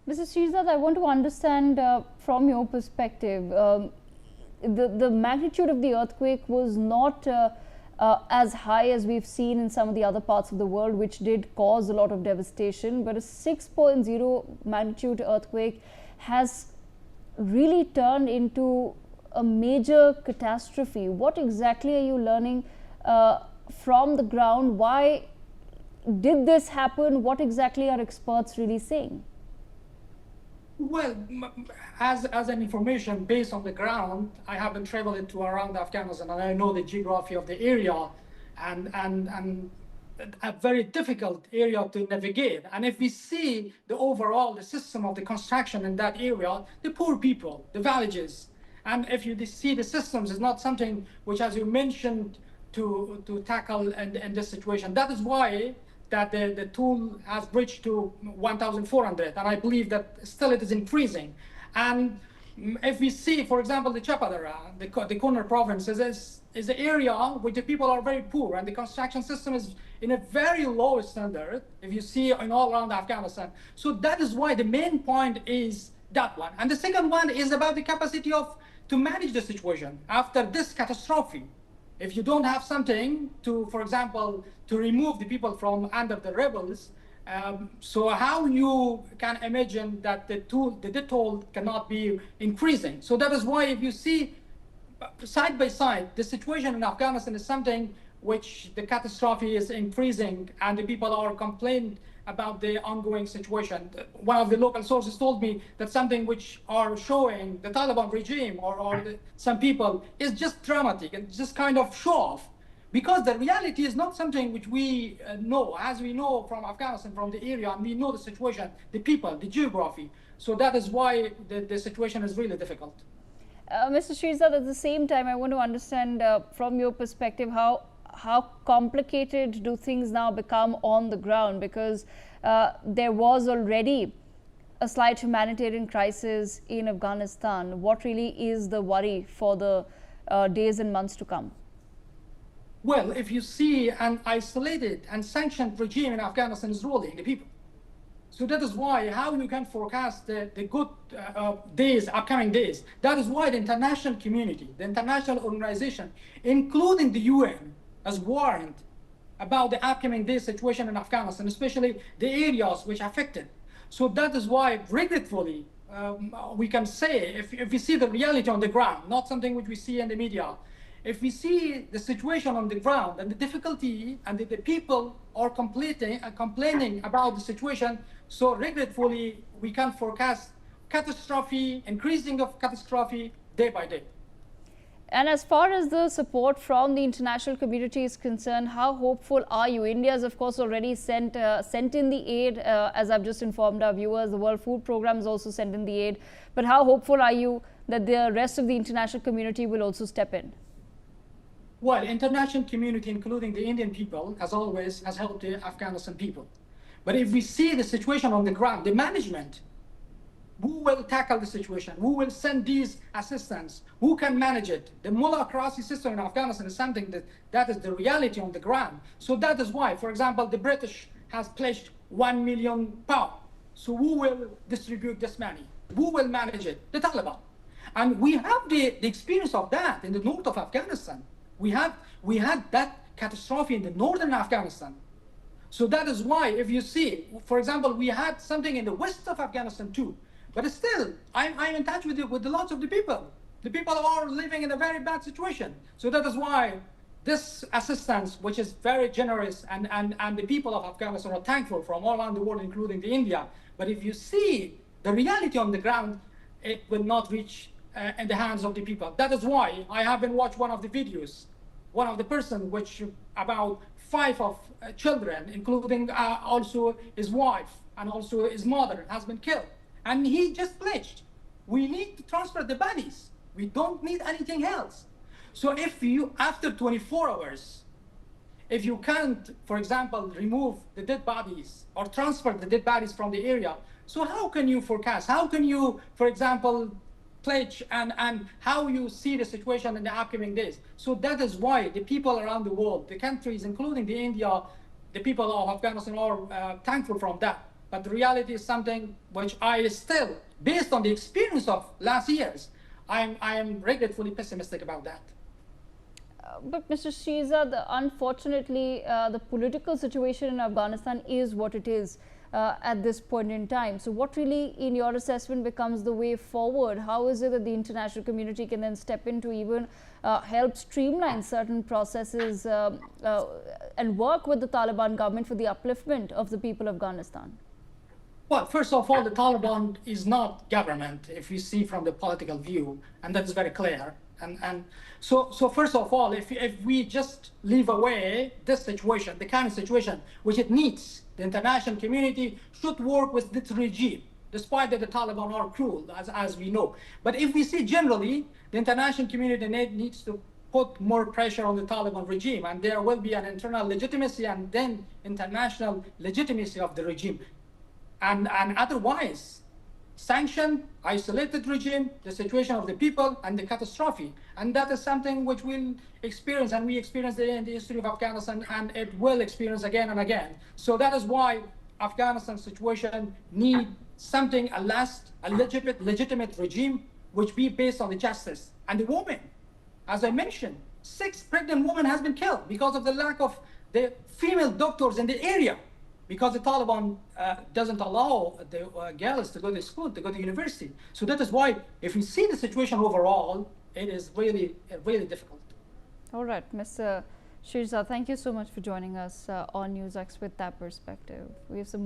Mr. Shirzad, I want to understand from your perspective, the magnitude of the earthquake was not as high as we've seen in some of the other parts of the world, which did cause a lot of devastation, but a 6.0 magnitude earthquake has really turned into a major catastrophe. What exactly are you learning from the ground? Why did this happen? What exactly are experts really saying? Well, as an information based on the ground, I have been traveling to around Afghanistan, and I know the geography of the area, and a very difficult area to navigate. And if we see the overall the system of the construction in that area, the poor people, the villages, and if you see the systems is not something which, as you mentioned, to tackle in this situation. That is why that the tool has reached to 1,400, and I believe that still it is increasing. And if we see, for example, the Chapadara, the corner province is an area where the people are very poor, and the construction system is in a very low standard, if you see in all around Afghanistan. So that is why the main point is that one. And the second one is about the capacity to manage the situation after this catastrophe. If you don't have something to, for example, to remove the people from under the rebels, so how you can imagine that the death toll cannot be increasing? So that is why if you see side by side, the situation in Afghanistan is something which the catastrophe is increasing, and the people are complaining about the ongoing situation. One of the local sources told me that something which are showing the Taliban regime or some people is just dramatic and just kind of show off, because the reality is not something which we know, as we know from Afghanistan, from the area, and we know the situation, the people, the geography. So that is why the situation is really difficult. Mr. Shirzad, at the same time, I want to understand from your perspective how complicated do things now become on the ground, because there was already a slight humanitarian crisis in Afghanistan. What really is the worry for the days and months to come? Well, if you see an isolated and sanctioned regime in Afghanistan is ruling the people. So that is why how you can forecast the good days, upcoming days. That is why the international community, the international organization, including the UN, has warned about the upcoming day situation in Afghanistan, especially the areas which are affected. So that is why, regretfully, we can say, if we see the reality on the ground, not something which we see in the media, if we see the situation on the ground and the difficulty and the people are complaining about the situation, so regretfully, we can forecast catastrophe, increasing of catastrophe day by day. And as far as the support from the international community is concerned, how hopeful are you? India has, of course, already sent in the aid, as I've just informed our viewers. The World Food Programme has also sent in the aid. But how hopeful are you that the rest of the international community will also step in? Well, international community, including the Indian people, as always, has helped the Afghanistan people. But if we see the situation on the ground, the management, who will tackle the situation? Who will send these assistance? Who can manage it? The mullah-crasi system in Afghanistan is something that is the reality on the ground. So that is why, for example, the British has pledged £1 million. So who will distribute this money? Who will manage it? The Taliban. And we have the experience of that in the north of Afghanistan. We had that catastrophe in the northern Afghanistan. So that is why, if you see, for example, we had something in the west of Afghanistan too. But still, I'm in touch with lots of the people. The people are living in a very bad situation. So that is why this assistance, which is very generous, and the people of Afghanistan are thankful from all around the world, including the India. But if you see the reality on the ground, it will not reach in the hands of the people. That is why I haven't watched one of the videos. One of the person, which about 5 of children, including also his wife and also his mother, has been killed. And he just pledged, we need to transfer the bodies. We don't need anything else. So if you, after 24 hours, if you can't, for example, remove the dead bodies or transfer the dead bodies from the area, so how can you forecast? How can you, for example, pledge and how you see the situation in the upcoming days? So that is why the people around the world, the countries, including the India, the people of Afghanistan are thankful from that. but the reality is something which I still, based on the experience of last years, I am regretfully pessimistic about that. But Mr. Shirzad, unfortunately, the political situation in Afghanistan is what it is at this point in time. So what really, in your assessment, becomes the way forward? How is it that the international community can then step in to even help streamline certain processes and work with the Taliban government for the upliftment of the people of Afghanistan? Well, first of all, the Taliban is not government, if you see from the political view, and that is very clear. And so first of all, if we just leave away this situation, the current situation, which it needs, the international community should work with this regime, despite that the Taliban are cruel, as we know. But if we see generally, the international community needs to put more pressure on the Taliban regime, and there will be an internal legitimacy and then international legitimacy of the regime. And otherwise, sanctioned, isolated regime, the situation of the people, and the catastrophe. And that is something which we'll experience, and we experienced it in the history of Afghanistan, and it will experience again and again. So that is why Afghanistan's situation needs something, a legitimate regime, which be based on the justice. And the woman, as I mentioned, 6 pregnant women has been killed because of the lack of the female doctors in the area, because the Taliban doesn't allow the girls to go to school, to go to university. So that is why, if you see the situation overall, it is really, really difficult. All right, Mr. Shirzad, thank you so much for joining us on Newsx with that perspective. We have some